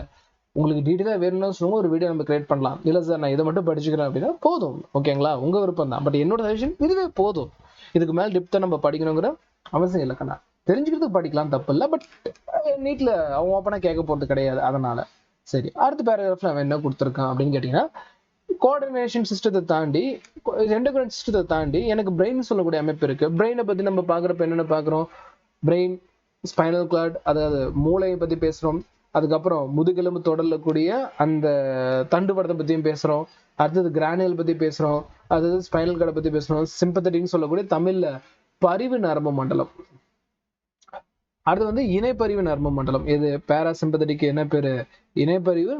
உங்களுக்கு டீட்டெயிலாக வேணும்னு சொல்லுங்க, ஒரு வீடியோ நம்ம கிரியேட் பண்ணலாம். இல்லை சார் நான் இதை மட்டும் படிச்சுக்கிறேன் அப்படின்னா போதும். ஓகேங்களா, உங்க விருப்பம் தான். பட் என்னோட சஜஷன் இதுவே போதும். இதுக்கு மேல டிப்தா நம்ம படிக்கணுங்கிற அவசியம் இல்லை. கண்ணா தெரிஞ்சுக்கிறதுக்கு படிக்கலாம், தப்பு இல்லை. பட் நீட்ல அவன் ஓப்பனா கேட்க போறது கிடையாது. அதனால சரி, அடுத்த பேராகிராஃப்ல அவன் என்ன கொடுத்துருக்கான் அப்படின்னு கேட்டீங்கன்னா, கோஆர்டினேஷன் சிஸ்டத்தை தாண்டி, எண்டோகிரைன் சிஸ்டத்தை தாண்டி எனக்கு பிரெயின் சொல்லக்கூடிய அமைப்பு இருக்கு. பிரெயினை பத்தி நம்ம பாக்குறப்ப என்னென்ன பாக்குறோம், பிரெயின், ஸ்பைனல் கார்டு, அதாவது மூளையை பத்தி பேசுறோம். அதுக்கப்புறம் முதுகெலும்பு தொடர்ல கூடிய அந்த தண்டுவடத்தை பத்தியும் பேசுறோம். அடுத்தது கிரானியல் பத்தி பேசுறோம். அதாவது ஸ்பைனல் கார்டை பத்தி பேசுறோம். சிம்பத்தட்டிக்னு சொல்லக்கூடிய தமிழ்ல பரிவு நரம்பு மண்டலம். அடுத்து வந்து இணைப்பறிவு நரம்பு மண்டலம். இது பேராசிம்பத்தட்டிக் என்ன பேரு, இணைப்பறிவு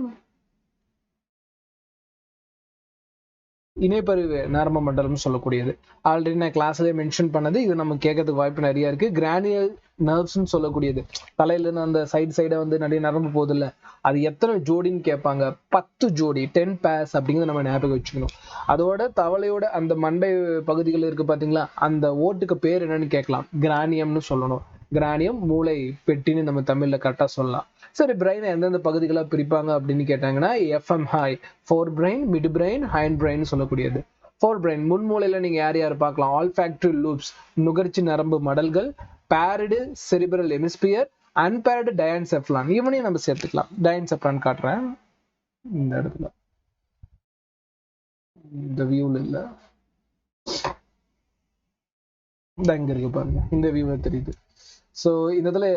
நரம்பு மண்டலம் சொல்லக்கூடியது. ஆல்ரெடி நான் கிளாஸ்லயே மென்ஷன் பண்ணது. இது நம்ம கேட்கறதுக்கு வாய்ப்பு நிறைய இருக்கு. கிரானியல் நர்வ்ஸ்ன்னு சொல்லக்கூடியது, தலையில இருந்து அந்த சைடா வந்து நிறைய நரம்பு போகுது இல்ல, அது எத்தனை ஜோடின்னு கேட்பாங்க. 10 ஜோடி, 10 pairs அப்படிங்கிறத நம்ம ஞாபகம் வச்சுக்கணும். அதோட தவளையோட அந்த மண்டை பகுதிகள் இருக்கு பாத்தீங்களா, அந்த ஓட்டுக்கு பேர் என்னன்னு கேட்கலாம். கிரானியம்னு சொல்லணும். கிரானியம் மூளை பெட்டின்னு நம்ம தமிழ்ல கரெக்டா சொல்லலாம். சரி, பிரெயினை எந்தெந்த பகுதிகளா பிரிப்பாங்க அப்படின்னு கேட்டாங்கன்னா, FMI, four brain, mid brain, hind brain சொல்லக்கூடியது. ஃபோர் பிரெயின் முன்மூலையில நீங்க யார் யார் பார்க்கலாம். ஆல்ஃபாக்டரி லூப்ஸ், நுகர்ச்சி நரம்பு மடல்கள், பேரிடு செரிபிரல் ஹெமிஸ்பியர், அன்பேர்டு டயன்செஃப்லான், இவனையும் நம்ம சேர்த்துக்கலாம். டயன்செஃப்லான் காட்டுறேன் இந்த இடத்துல, இந்த வியூல இல்ல, இங்க இருக்கு பாருங்க, இந்த வியூல தெரியுது. ஸோ இந்த இடத்துல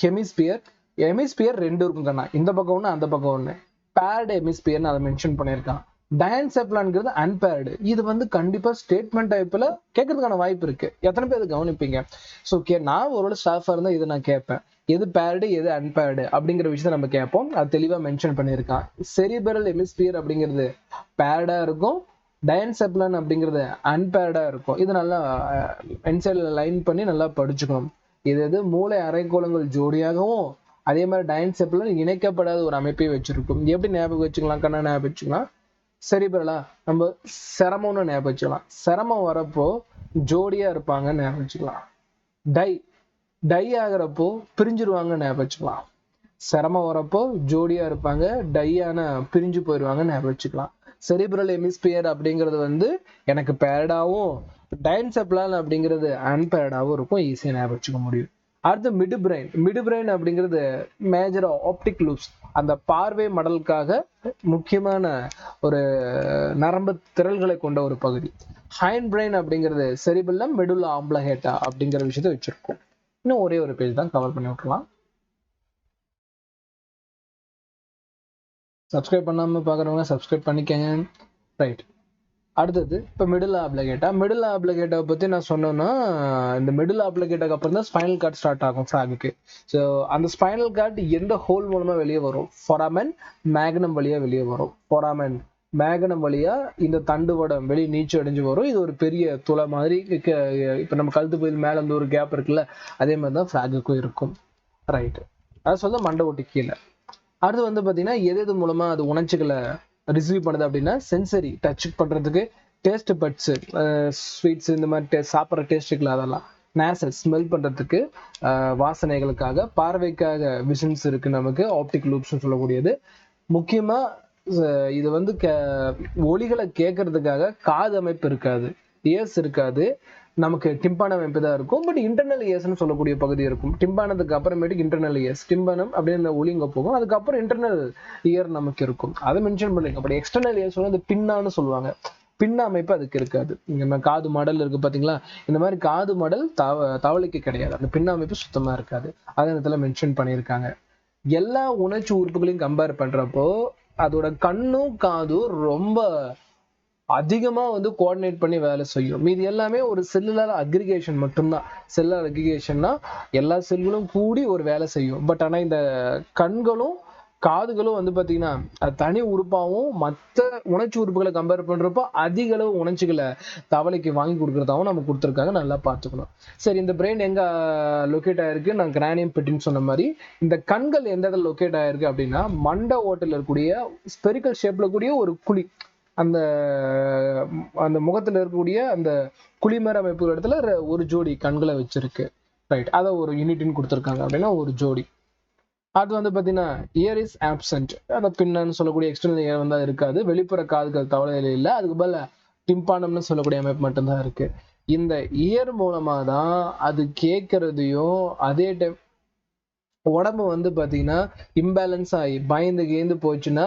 ஹெமிஸ்பியர் ரெண்டு இருக்கும் கண்ணா, இந்த பக்கம் ஒன்று அந்த பக்கம் ஒன்று. பேர்டு ஹெமிஸ்பியர்னு அதை மென்ஷன் பண்ணியிருக்கான். டயன்செஃப்லான்ங்கிறது அன்பேர்டு. இது வந்து கண்டிப்பா ஸ்டேட்மெண்ட் டைப்ல கேட்கறதுக்கான வாய்ப்பு இருக்கு. எத்தனை பேர் கவனிப்பீங்க? ஸோ நான் ஒரு ஸ்டாஃபா இருந்தா இதை நான் கேட்பேன், எது பேர்டு எது அன்பேர்டு அப்படிங்கிற விஷயத்த நம்ம கேட்போம். அது தெளிவா மென்ஷன் பண்ணியிருக்கான். செரிபிரல் ஹெமிஸ்பியர் அப்படிங்கிறது பேர்டா இருக்கும், டயன்செஃப்லான் அப்படிங்கிறது அன்பேர்டா இருக்கும். இது நல்லா என்சைட்ல லைன் பண்ணி நல்லா படிச்சுக்கணும். இது மூளை அரைக்கோளங்கள் ஜோடியாகவும் அதே மாதிரி டயன்செஃப்லான் இணைக்கப்படாத ஒரு அமைப்பை வச்சிருக்கும். எப்படி ஞாபகம் வச்சுக்கலாம்? கண்ணா ஞாபகம் வச்சுக்கலாம். செரிபிரலா நம்ம சிரமம்னு ஞாபகம் வச்சுக்கலாம். சிரமம் வரப்போ ஜோடியா இருப்பாங்க ஞாபகம் வச்சுக்கலாம். டை ஆகிறப்போ பிரிஞ்சிருவாங்க ஞாபகம் வச்சுக்கலாம். சிரமம் வரப்போ ஜோடியா இருப்பாங்க, டையான பிரிஞ்சு போயிடுவாங்க ஞாபகம் வச்சுக்கலாம். செரிபிரல் ஹெமிஸ்பியர் அப்படிங்கிறது வந்து எனக்கு பேர்டாவும், டயன்செஃப்லான் அப்படிங்கிறது அன்பேர்டாவும் இருக்கும். ஈஸியா ஞாபகம் வச்சுக்க முடியும். அடுத்து மிட் பிரெயின் அப்படிங்கிறது மேஜர் ஆப்டிக் லூப்ஸ், அந்த பார்வை மடலுக்காக முக்கியமான ஒரு நரம்பு திரள்களை கொண்ட ஒரு பகுதி. ஹைண்ட் பிரெயின் அப்படிங்கிறது செரிபெல்லம் மெடுல்லா ஆப்லாங்கேட்டா அப்படிங்கிற விஷயத்த வச்சிருக்கோம். இன்னும் ஒரே ஒரு பேஜ் தான் கவர் பண்ணி விட்டுலாம். சப்ஸ்கிரைப் பண்ணாம பாக்குறவங்க சப்ஸ்கிரைப் பண்ணிக்கங்க. ரைட், அடுத்தது இப்போ மிடில் ஆப்ளிகேட்டா பத்தி நான் சொன்னேன்னா, இந்த மிடில் ஆப்ளிகேட்டாக்கு அப்புறம் தான் ஸ்பைனல் கார்டு ஸ்டார்ட் ஆகும் ஃப்ராகுக்கு. ஸோ அந்த ஸ்பைனல் கார்டு எந்த ஹோல் மூலமா வெளியே வரும்? ஃபொராமன் மேக்னம் வழியா வெளியே வரும். ஃபொராமன் மேக்னம் வழியா இந்த தண்டுவடம் வெளியே நீச்சு அடைஞ்சு வரும். இது ஒரு பெரிய துளை மாதிரி. இப்போ நம்ம கழுத்து பகுதியில் மேல இருந்து ஒரு கேப் இருக்குல்ல, அதே மாதிரி தான் ஃப்ராகுக்கும் இருக்கும். ரைட்டு, அதை சொல்ல மண்டை ஓட்டி கீழே. அடுத்து வந்து பாத்தீங்கன்னா எது மூலமா அது உணர்ச்சிகளை ரிசீவ் பண்ணுது அப்படின்னா, சென்சரி டச் பண்றதுக்கு, டேஸ்ட் பட்ஸ், ஸ்வீட்ஸ் இந்த மாதிரி சாப்பிட்ற டேஸ்ட்டுகள், அதெல்லாம் நேசல் ஸ்மெல் பண்றதுக்கு, வாசனைகளுக்காக, பார்வைக்காக விஷன்ஸ் இருக்கு நமக்கு, ஆப்டிக் லூப்ஸ் சொல்லக்கூடியது. முக்கியமா இது வந்து ஒலிகளை கேட்கறதுக்காக காது அமைப்பு இருக்காது, இயர்ஸ் இருக்காது, நமக்கு டிம்பான அமைப்பு தான் இருக்கும். பட் இன்டர்னல் இயர்ஸ்னு சொல்லக்கூடிய பகுதி இருக்கும். டிம்பானதுக்கு அப்புறமேட்டுக்கு இன்டர்னல் இயர்ஸ், டிம்பானம் அப்படின்னு அந்த ஒலி இங்க போகும், அதுக்கப்புறம் இன்டர்னல் இயர் நமக்கு இருக்கும். அதை மென்ஷன் பண்ணிருக்கோம். அப்படி எக்ஸ்டர்னல் இயர்ஸ் வந்து பின்னான்னு சொல்லுவாங்க. பின்ன அமைப்பு அதுக்கு இருக்காது. இங்க காது மடல் இருக்கு பாத்தீங்களா, இந்த மாதிரி காது மடல் தவளைக்கு கிடையாது. அந்த பின்ன அமைப்பு சுத்தமா இருக்காது. அதே இடத்துல மென்ஷன் பண்ணியிருக்காங்க. எல்லா உணர்ச்சி உறுப்புகளையும் கம்பேர் பண்றப்போ அதோட கண்ணும் காதும் ரொம்ப அதிகமா வந்து கோஆர்டினேட் பண்ணி வேலை செய்யும். மீது எல்லாமே ஒரு செல்லுலர் அக்ரிகேஷன் மட்டும்தான். செல்லுலர் அக்ரிகேஷன்னா எல்லா செல்களும் கூடி ஒரு வேலை செய்யும். பட் ஆனா இந்த கண்களும் காதுகளும் வந்து பாத்தீங்கன்னா அது தனி உறுப்பாகவும் மற்ற உணர்ச்சி உறுப்புகளை கம்பேர் பண்றப்போ அதிக அளவு உணர்ச்சிகளை தவளைக்கு வாங்கி கொடுக்கறதாவும் நம்ம கொடுத்துருக்காங்க. நல்லா பார்த்துக்கணும். சரி, இந்த பிரெயின் எங்க லொக்கேட் ஆயிருக்கு? நான் கிரானியம் பெட்டின்னு சொன்ன மாதிரி இந்த கண்கள் எந்த இடத்துல லொக்கேட் ஆயிருக்கு அப்படின்னா, மண்டை ஓட்டில் இருக்கக்கூடிய ஸ்பெரிக்கல் ஷேப்ல கூடிய ஒரு குழி, அந்த அந்த முகத்துல இருக்கக்கூடிய அந்த குளிமர அமைப்பு இடத்துல ஒரு ஜோடி கண்களை வச்சிருக்கு. ரைட், அதை ஒரு யூனிட்னு கொடுத்துருக்காங்க அப்படின்னா ஒரு ஜோடி. அது வந்து பாத்தீங்கன்னா இயர் இஸ் ஆப்சென்ட், அந்த பின்னன்னு சொல்லக்கூடிய எக்ஸ்டர்னல் இயர் வந்து இருக்காது. வெளிப்புற காதுகள் தவளையில இல்லை, அதுக்கு பதில் டிம்பானம்னு சொல்லக்கூடிய அமைப்பு மட்டும்தான் இருக்கு. இந்த இயர் மூலமா தான் அது கேட்கறதையும், அதே டைம் உடம்பு வந்து பாத்தீங்கன்னா இம்பேலன்ஸ் ஆகி பயந்து கேந்து போச்சுன்னா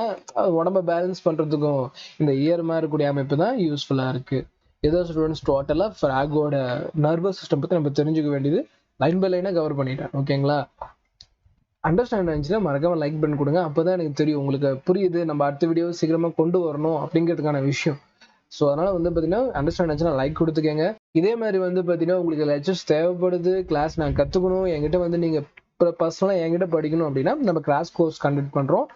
உடம்ப பேலன்ஸ் பண்றதுக்கும் இந்த இயர் மாதிரி இருக்கக்கூடிய அமைப்பு தான் யூஸ்ஃபுல்லா இருக்கு. ஏதோ ஸ்டூடெண்ட்ஸ் டோட்டலா ஃப்ராகோட நர்வஸ் சிஸ்டம் பத்தி நம்ம தெரிஞ்சுக்க வேண்டியது லைன் பை லைனா கவர் பண்ணிட்டேன். ஓகேங்களா? அண்டர்ஸ்டாண்ட் ஆச்சுன்னா மறக்காம லைக் பண்ணி கொடுங்க. அப்பதான் எனக்கு தெரியும் உங்களுக்கு புரியுது, நம்ம அடுத்த வீடியோ சீக்கிரமா கொண்டு வரணும் அப்படிங்கிறதுக்கான விஷயம். ஸோ அதனால வந்து பார்த்தீங்கன்னா அண்டர்ஸ்டாண்ட் ஆச்சுன்னா லைக் கொடுத்துக்கங்க. இதே மாதிரி வந்து பார்த்தீங்கன்னா உங்களுக்கு லெக்சர்ஸ் தேவைப்படுது, கிளாஸ் நான் கற்றுக்கணும், என்கிட்ட வந்து நீங்கள் இப்போ பர்சனலாக என்கிட்ட படிக்கணும் அப்படின்னா நம்ம கிராஷ் கோர்ஸ் கண்டக்ட் பண்ணுறோம்.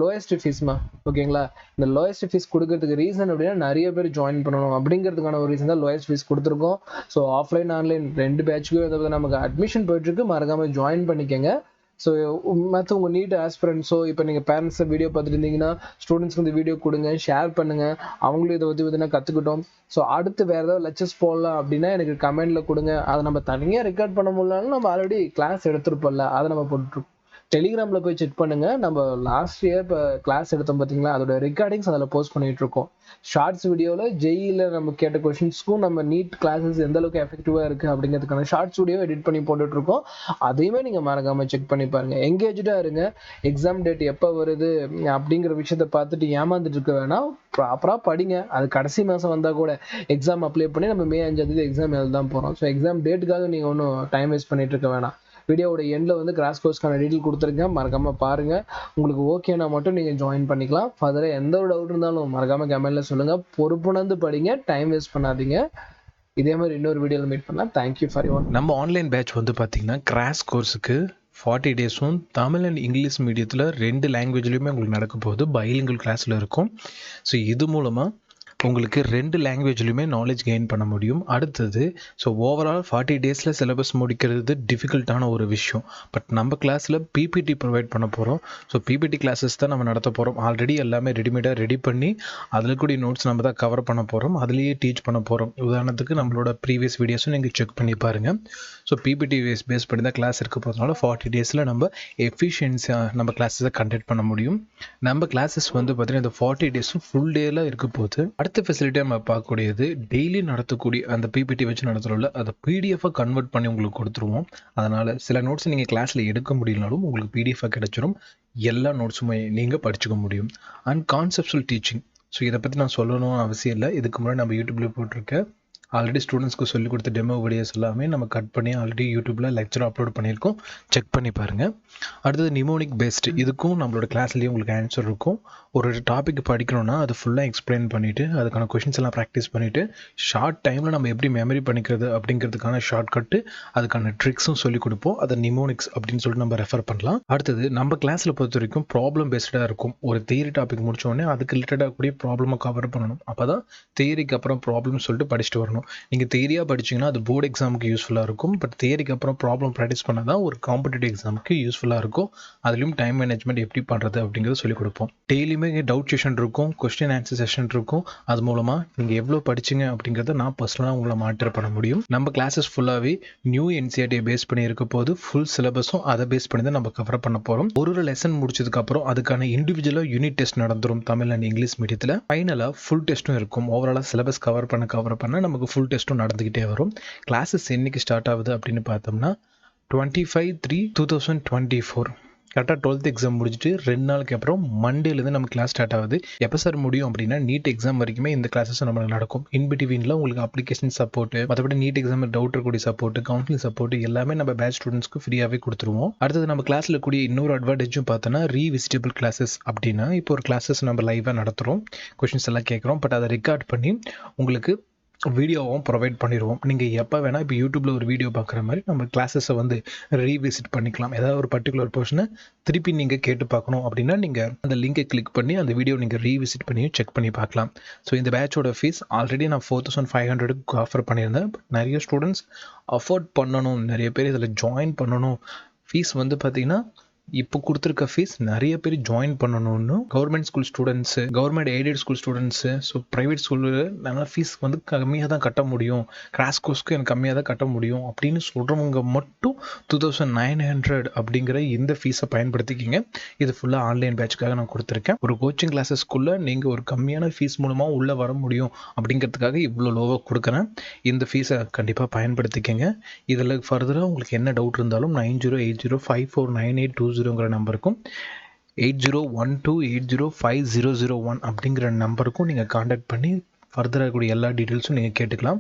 லோயஸ்ட் ஃபீஸ்மா, ஓகேங்களா? இந்த லோயஸ்ட் ஃபீஸ் கொடுக்கறதுக்கு ரீசன் அப்படின்னா நிறைய பேர் ஜாயின் பண்ணணும் அப்படிங்கிறதுக்கான ஒரு ரீசன் தான் லோயஸ்ட் ஃபீஸ் கொடுத்துருக்கோம். ஸோ ஆஃப்லைன் ஆன்லைன் 2 பேட்சுக்கும் நமக்கு அட்மிஷன் போயிட்டுருக்கு, மறக்காமல் ஜாயின் பண்ணிக்கங்க. ஸோ மற்ற உங்கள் நீட் ஆஸ்பிரன்ஸோ இப்போ நீங்கள் பேரண்ட்ஸை வீடியோ பார்த்துட்டு இருந்தீங்கன்னா ஸ்டூடெண்ட்ஸ்க்கு இந்த வீடியோ கொடுங்க, ஷேர் பண்ணுங்கள், அவங்களும் இதை பற்றி கற்றுக்கிட்டோம். ஸோ அடுத்து வேறு ஏதாவது லெக்சர்ஸ் போடலாம் அப்படின்னா எனக்கு கமெண்ட்டில் கொடுங்க. அதை நம்ம தனியாக ரெக்கார்ட் பண்ண முடியலனாலும் நம்ம ஆல்ரெடி கிளாஸ் எடுத்துருப்போம்ல, அதை நம்ம போட்டுருக்கோம். டெலிகிராமில் போய் செக் பண்ணுங்கள். நம்ம லாஸ்ட் இயர் இப்போ கிளாஸ் எடுத்தோம் பார்த்தீங்களா, அதோட ரெக்கார்டிங்ஸ் அதில் போஸ்ட் பண்ணிகிட்டு இருக்கோம். ஷார்ட்ஸ் வீடியோவில் ஜெயியில் நம்ம கேட்ட கொஷின்ஸ்க்கும் நம்ம நீட் கிளாஸஸ் எந்த அளவுக்கு எஃபெக்டிவாக இருக்குது அப்படிங்கிறதுக்கான ஷார்ட்ஸ் வீடியோ எடிட் பண்ணி போட்டுட்ருக்கோம். அதையுமே நீங்கள் மறக்காமல் செக் பண்ணி பாருங்கள். எங்கேஜாக இருங்க. எக்ஸாம் டேட் எப்போ வருது அப்படிங்கிற விஷயத்த பார்த்துட்டு ஏமாந்துட்டு இருக்க வேணாம். ப்ராப்பராக படிங்க. அது கடைசி மாதம் வந்தால் கூட எக்ஸாம் அப்ளை பண்ணி நம்ம May 5 எக்ஸாம் எழுத தான் போகிறோம். ஸோ எக்ஸாம் டேட்டுக்காக நீங்கள் ஒன்றும் டைம் வேஸ்ட் பண்ணிட்டு இருக்க வேணாம். வீடியோவோட எண்டில் கிராஷ் கோர்ஸ்க்கான டீட்டெயில் கொடுத்துருக்கேன், மறக்காமல் பாருங்கள். உங்களுக்கு ஓகேனா மட்டும் நீங்கள் ஜாயின் பண்ணிக்கலாம். ஃபர்தராக எந்த ஒரு டவுட் இருந்தாலும் மறக்காமல் கமெண்ட்டில் சொல்லுங்கள். பொறுப்புணர்ந்து படிங்க, டைம் வேஸ்ட் பண்ணாதீங்க. இதே மாதிரி இன்னொரு வீடியோவில் மீட் பண்ணலாம். Thank you for your. நம்ம ஆன்லைன் பேட்ச் பார்த்தீங்கன்னா கிராஷ் கோர்ஸுக்கு 40 டேஸும் தமிழ் அண்ட் இங்கிலீஷ் மீடியத்தில் 2 லாங்குவேஜ்லையுமே உங்களுக்கு நடக்க போகுது. பைலிங்குவல் கிளாஸில் இருக்கும். ஸோ இது மூலமாக உங்களுக்கு 2 லாங்குவேஜ்லையுமே நாலேஜ் கெயின் பண்ண முடியும். அடுத்தது ஸோ ஓவரால் 40 டேஸில் சிலபஸ் முடிக்கிறது டிஃபிகல்ட்டான ஒரு விஷயம். பட் நம்ம கிளாஸில் பிபிடி ப்ரொவைட் பண்ண போகிறோம். ஸோ பிபிடி கிளாஸஸ் தான் நம்ம நடத்த போகிறோம். ஆல்ரெடி எல்லாமே ரெடிமேடாக ரெடி பண்ணி அதில் கூடிய நோட்ஸ் நம்ம தான் கவர் பண்ண போகிறோம், அதுலேயே டீச் பண்ண போகிறோம். உதாரணத்துக்கு நம்மளோட ப்ரீவியஸ் வீடியோஸும் நீங்கள் செக் பண்ணி பாருங்கள். ஸோ பிபிடி பேஸ் பண்ணி தான் கிளாஸ் இருக்க போகிறதுனால 40 டேஸில் நம்ம எஃபிஷியன்ஸியாக நம்ம கிளாஸஸை கண்டக்ட் பண்ண முடியும். நம்ம கிளாஸஸ் பார்த்தீங்கன்னா இந்த 40 டேஸும் ஃபுல் டேயில் இருக்க போகுது. அடுத்த ஃபெசிலிட்டியாக நம்ம பார்க்கக்கூடியது டெய்லி நடத்தக்கூடிய அந்த பிபிடி வச்சு நடத்துகிறோம்ல, அதை பிடிஎஃபாக கன்வெர்ட் பண்ணி உங்களுக்கு கொடுத்துருவோம். அதனால் சில நோட்ஸ் நீங்கள் கிளாஸில் எடுக்க முடியலனாலும் உங்களுக்கு பிடிஎஃபாக கிடைச்சிரும். எல்லா நோட்ஸுமே நீங்கள் படிச்சுக்க முடியும். அண்ட் கான்செப்சுவல் டீச்சிங், ஸோ இதை பற்றி நான் சொல்லணும்னு அவசியம் இல்லை. இதுக்கு முன்னாடி நம்ம யூடியூப்ல போட்டிருக்க ஆல்ரெடி ஸ்டூடெண்ட்ஸ்க்கு சொல்லிக் கொடுத்த டெமோ வீடியோஸ் எல்லாமே நம்ம கட் பண்ணி ஆல்ரெடி யூடியூப்பில் லெக்சர் அப்லோட் பண்ணியிருக்கோம், செக் பண்ணி பாருங்கள். அடுத்தது நிமோனிக் பேஸ்டு, இதுக்கும் நம்மளோட கிளாஸ்லேயே உங்களுக்கு ஆன்சர் இருக்கும். ஒரு டாபிக் படிக்கணும்னா அது ஃபுல்லாக எக்ஸ்பிளைன் பண்ணிவிட்டு அதுக்கான கொஷின்ஸ் எல்லாம் ப்ராக்டிஸ் பண்ணிவிட்டு ஷார்ட் டைமில் நம்ம எப்படி மெமரி பண்ணிக்கிறது அப்படிங்கிறதுக்கான ஷார்ட்கட்டு, அதுக்கான ட்ரிக்ஸும் சொல்லிக் கொடுப்போம். அதை நிமோனிக்ஸ் அப்படின்னு சொல்லிட்டு நம்ம ரெஃபர் பண்ணலாம். அடுத்தது நம்ம கிளாஸில் பொறுத்த வரைக்கும் ப்ராப்ளம் பேஸ்டாக இருக்கும். ஒரு தியரி டாபிக் முடித்தோடனே அதுக்கு ரிலேட்டடாக கூடிய ப்ராப்ளமை கவர் பண்ணணும். அப்போ தான் தியரிக்கு அப்புறம் ப்ராப்ளம் சொல்லிட்டு படிச்சுட்டு வரணும். நீங்கள் தியரியாக படிச்சிங்கன்னா அது போர்டு எக்ஸாமுக்கு யூஸ்ஃபுல்லாக இருக்கும். பட் தியரிக்கு அப்புறம் ப்ராப்ளம் ப்ராக்டிஸ் பண்ணால் தான் ஒரு காம்படிட்டிவ் எக்ஸாமுக்கு யூஸ்ஃபுல்லாக இருக்கும். அதுலேயும் டைம் மேனேஜ்மெண்ட் எப்படி பண்ணுறது அப்படிங்கிறத சொல்லிக் கொடுப்போம். டெய்லியுமே டவுட் செஷன் இருக்கும், கொஸ்டின் ஆன்சர் செஷன் இருக்கும். அது மூலமாக நீங்கள் எவ்வளோ படிச்சிங்க அப்படிங்கிறத நான் பர்சனலாக உங்களை மானிட்டர் பண்ண முடியும். நம்ம கிளாஸஸ் ஃபுல்லாகவே நியூ என்சிஆர்டியை பேஸ் பண்ணி இருக்க போது ஃபுல் சிலபஸும் அதை பேஸ் பண்ணி தான் நம்ம கவர் பண்ண போகிறோம். ஒரு லெசன் முடிச்சதுக்கப்புறம் அதுக்கான இண்டிவிஜுவலாக யூனிட் டெஸ்ட் நடந்துடும் தமிழ் அண்ட் இங்கிலீஷ் மீடியத்தில். ஃபைனலாக ஃபுல் டெஸ்ட்டும் இருக்கும். ஓவராலாக சிலபஸ் கவர் பண்ண நமக்கு ஃபுல் டெஸ்ட்டும் நடந்துக்கிட்டே வரும். கிளாஸஸ் என்னைக்கு ஸ்டார்ட் ஆகுது அப்படின்னு பார்த்தோம்னா 25/3/2024 கரெக்டாக 12th எக்ஸாம் முடிச்சுட்டு 2 நாளுக்கு அப்புறம் மண்டேலேருந்து நம்ம கிளாஸ் ஸ்டார்ட் ஆகுது. எப்போ சார் முடியும் அப்படின்னா நீட் எக்ஸாம் வரைக்குமே இந்த கிளாஸஸ் நம்மளுக்கு நடக்கும். இன்பிட்வீனில் உங்களுக்கு அப்ளிகேஷன் சப்போர்ட்டு, மற்றபடி நீட் எக்ஸாம் டவுட் இருக்கக்கூடிய சப்போர்ட்டு, கவுன்சிலிங் சப்போர்ட்டு எல்லாமே நம்ம பேட்ச் ஸ்டூடெண்ட்ஸ்க்கு ஃப்ரீயாகவே கொடுத்துருவோம். அடுத்தது நம்ம கிளாஸில் கூடிய இன்னொரு அட்வான்டேஜும் பார்த்தோன்னா ரீவிசிட்டபிள் கிளாஸஸ். அப்படின்னா இப்போ ஒரு கிளாஸஸ் நம்ம லைவாக நடத்துகிறோம், கொஷின்ஸ் எல்லாம் கேட்குறோம், பட் அதை ரெக்கார்ட் பண்ணி உங்களுக்கு வீடியோவும் ப்ரொவைட் பண்ணிடுவோம். நீங்கள் எப்போ வேணால் இப்போ யூடியூப்பில் ஒரு வீடியோ பார்க்குற மாதிரி நம்ம கிளாஸஸை ரீவிசிட் பண்ணிக்கலாம். ஏதாவது ஒரு பர்டிகுலர் போர்ஷனை திருப்பி நீங்கள் கேட்டு பார்க்கணும் அப்படின்னா நீங்கள் அந்த லிங்கை கிளிக் பண்ணி அந்த வீடியோ நீங்கள் ரீவிசிட் பண்ணியும் செக் பண்ணி பார்க்கலாம். ஸோ இந்த பேட்சோட ஃபீஸ் ஆல்ரெடி நான் 4500 ஆஃபர் பண்ணியிருந்தேன். பட் நிறைய ஸ்டூடெண்ட்ஸ் அஃபோர்ட் பண்ணணும், நிறைய பேர் இதில் ஜாயின் பண்ணணும். ஃபீஸ் பார்த்தீங்கன்னா இப்போ கொடுத்துருக்க ஃபீஸ் நிறைய பேர் ஜாயின் பண்ணணும்னு government school students, government aided school students, so private ஸ்கூலில் நல்லா ஃபீஸ் கம்மியாக தான் கட்ட முடியும், கிராஷ் கோர்ஸ்க்கு எனக்கு கம்மியாக தான் கட்ட முடியும் அப்படின்னு சொல்கிறவங்க மட்டும் 2900 அப்படிங்கிற இந்த ஃபீஸை பயன்படுத்திக்கிங்க. இது ஃபுல்லாக ஆன்லைன் பேட்சுக்காக நான் கொடுத்துருக்கேன். ஒரு கோச்சிங் கிளாஸஸ்க்குள்ளே நீங்கள் ஒரு கம்மியான ஃபீஸ் மூலமாக உள்ளே வர முடியும் அப்படிங்கிறதுக்காக இவ்வளோ லோவாக கொடுக்குறேன். இந்த ஃபீஸை கண்டிப்பாக பயன்படுத்திக்கங்க. இதில் ஃபர்தராக உங்களுக்கு என்ன டவுட் இருந்தாலும் 9080549820 நம்பருக்கும் 8012805001 அப்படிங்கிற நம்பருக்கும் நீங்கள் கான்டாக்ட் பண்ணி ஃபர்தராக கூடிய எல்லா டீட்டெயில்ஸும் நீங்கள் கேட்டுக்கலாம்.